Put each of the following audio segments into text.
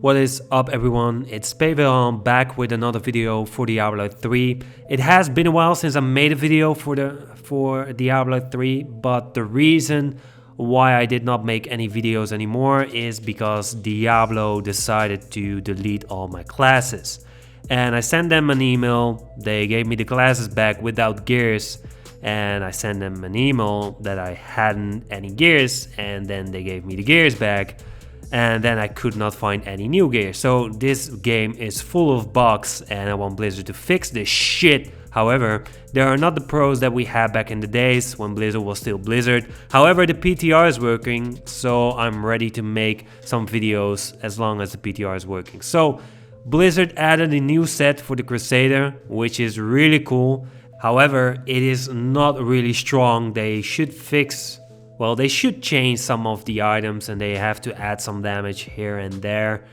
What is up everyone, it's PWilhelm back with another video for Diablo 3. It has been a while since I made a video for Diablo 3, but the reason why I did not make any videos anymore is because Diablo decided to delete all my classes. And I sent them an email, they gave me the classes back without gears, and I sent them an email that I hadn't any gears, and then they gave me the gears back. And then I could not find any new gear. So this game is full of bugs and I want Blizzard to fix this shit. However, there are not the pros that we had back in the days when Blizzard was still Blizzard. However, the PTR is working, so I'm ready to make some videos as long as the PTR is working. So Blizzard added a new set for the Crusader, which is really cool. However, it is not really strong. They should change some of the items and they have to add some damage here and there,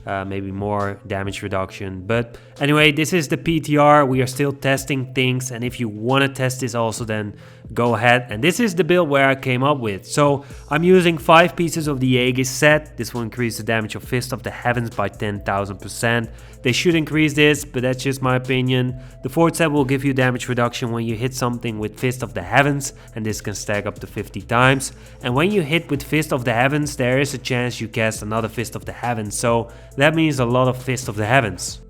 maybe more damage reduction. But anyway, this is the PTR. We are still testing things, and if you want to test this also, then go ahead. And this is the build where I came up with. So I'm using 5 pieces of the Aegis set. This will increase the damage of Fist of the Heavens by 10,000%. They should increase this, but that's just my opinion. The 4th set will give you damage reduction when you hit something with Fist of the Heavens, and this can stack up to 50 times. And when you hit with Fist of the Heavens, there is a chance you cast another Fist of the Heavens, so that means a lot of Fist of the Heavens.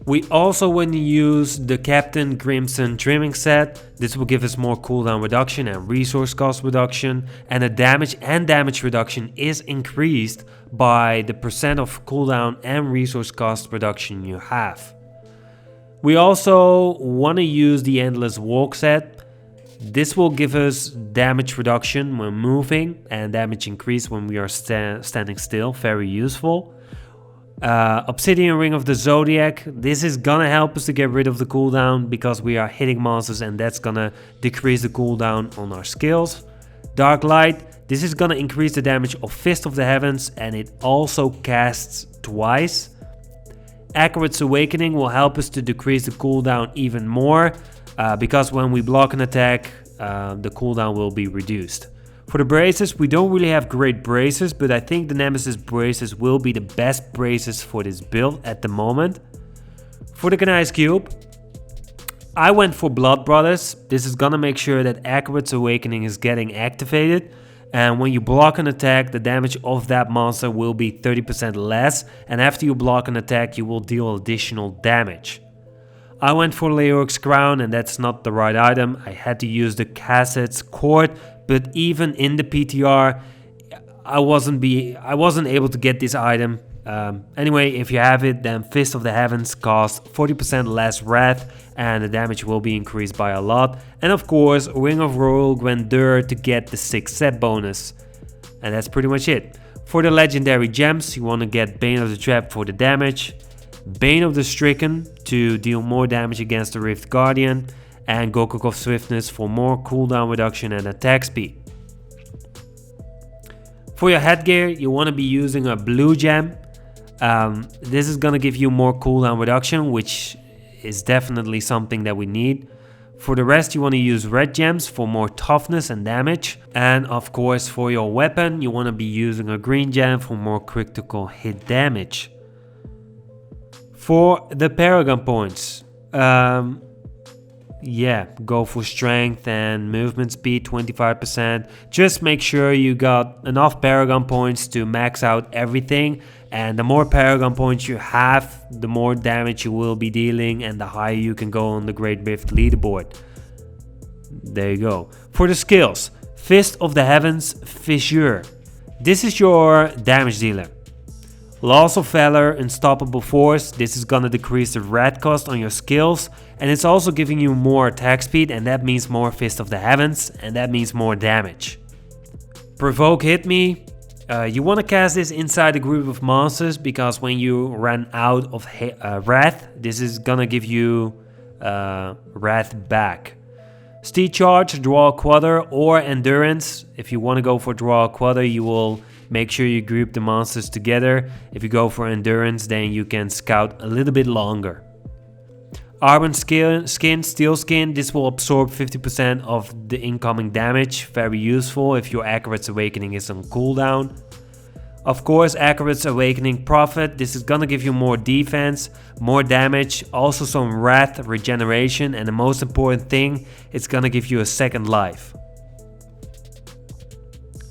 We also want to use the Captain Crimson trimming set. This will give us more cooldown reduction and resource cost reduction, and the damage reduction is increased by the percent of cooldown and resource cost reduction you have. We also want to use the Endless Walk set. This will give us damage reduction when moving and damage increase when we are standing still, very useful. Obsidian Ring of the Zodiac, this is gonna help us to get rid of the cooldown because we are hitting monsters and that's gonna decrease the cooldown on our skills. Dark Light, this is gonna increase the damage of Fist of the Heavens and it also casts twice. Accurate's Awakening will help us to decrease the cooldown even more because when we block an attack, the cooldown will be reduced. For the braces, we don't really have great braces, but I think the Nemesis braces will be the best braces for this build at the moment. For the Kanai's Cube, I went for Blood Brothers. This is gonna make sure that Accurate's Awakening is getting activated, and when you block an attack, the damage of that monster will be 30% less, and after you block an attack, you will deal additional damage. I went for Leoric's Crown, and that's not the right item. I had to use the Cassette's Court, but even in the PTR, I wasn't able to get this item. Anyway, if you have it, then Fist of the Heavens costs 40% less wrath, and the damage will be increased by a lot. And of course, Ring of Royal Grandeur to get the 6th set bonus. And that's pretty much it. For the legendary gems, you want to get Bane of the Trap for the damage, Bane of the Stricken to deal more damage against the Rift Guardian, and Gokuk of Swiftness for more cooldown reduction and attack speed. For your headgear, you want to be using a blue gem. This is going to give you more cooldown reduction, which is definitely something that we need. For the rest, you want to use red gems for more toughness and damage. And of course, for your weapon, you want to be using a green gem for more critical hit damage. For the paragon points, go for strength and movement speed 25%. Just make sure you got enough paragon points to max out everything, and the more paragon points you have, the more damage you will be dealing and the higher you can go on the Great Rift leaderboard. There you go. For the skills, Fist of the Heavens Fissure. This is your damage dealer. Laws of Valor, Unstoppable Force, this is gonna decrease the wrath cost on your skills, and it's also giving you more attack speed, and that means more Fist of the Heavens, and that means more damage. Provoke Hit Me, you want to cast this inside a group of monsters, because when you run out of wrath, this is gonna give you wrath back. Steed Charge, Draw a Quarter, or Endurance. If you want to go for Draw a Quarter, you will make sure you group the monsters together. If you go for Endurance, then you can scout a little bit longer. Armor Skin, Steel Skin, this will absorb 50% of the incoming damage. Very useful if your Accurate's Awakening is on cooldown. Of course, Accurate's Awakening Prophet. This is gonna give you more defense, more damage, also some wrath regeneration, and the most important thing, it's gonna give you a second life.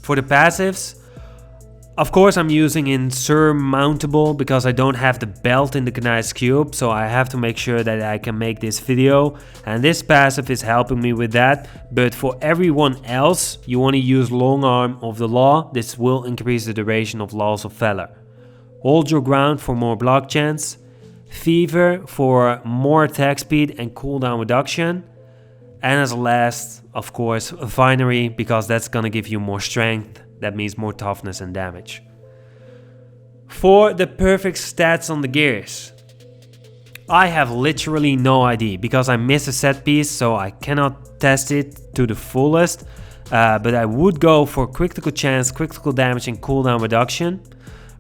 For the passives, of course I'm using Insurmountable because I don't have the belt in the Kanai's Cube, so I have to make sure that I can make this video, and this passive is helping me with that. But for everyone else, you want to use Long Arm of the Law. This will increase the duration of Laws of Valor. Hold Your Ground for more block chance. Fever for more attack speed and cooldown reduction. And as a last, of course, Finery, because that's gonna give you more strength. That means more toughness and damage. For the perfect stats on the gears, I have literally no idea because I missed a set piece, so I cannot test it to the fullest. But I would go for critical chance, critical damage, and cooldown reduction.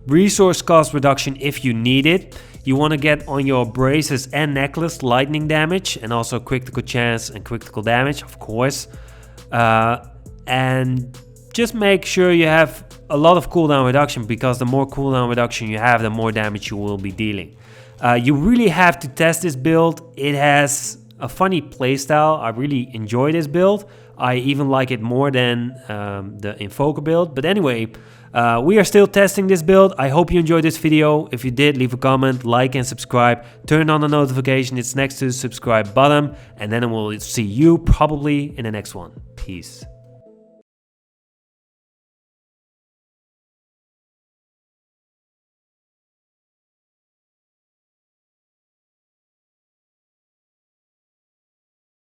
Resource cost reduction if you need it. You want to get on your braces and necklace lightning damage, and also critical chance and critical damage, of course. And just make sure you have a lot of cooldown reduction, because the more cooldown reduction you have, the more damage you will be dealing. You really have to test this build. It has a funny playstyle. I really enjoy this build. I even like it more than the Invoker build. But anyway, we are still testing this build. I hope you enjoyed this video. If you did, leave a comment, like and subscribe. Turn on the notification. It's next to the subscribe button. And then I will see you probably in the next one. Peace.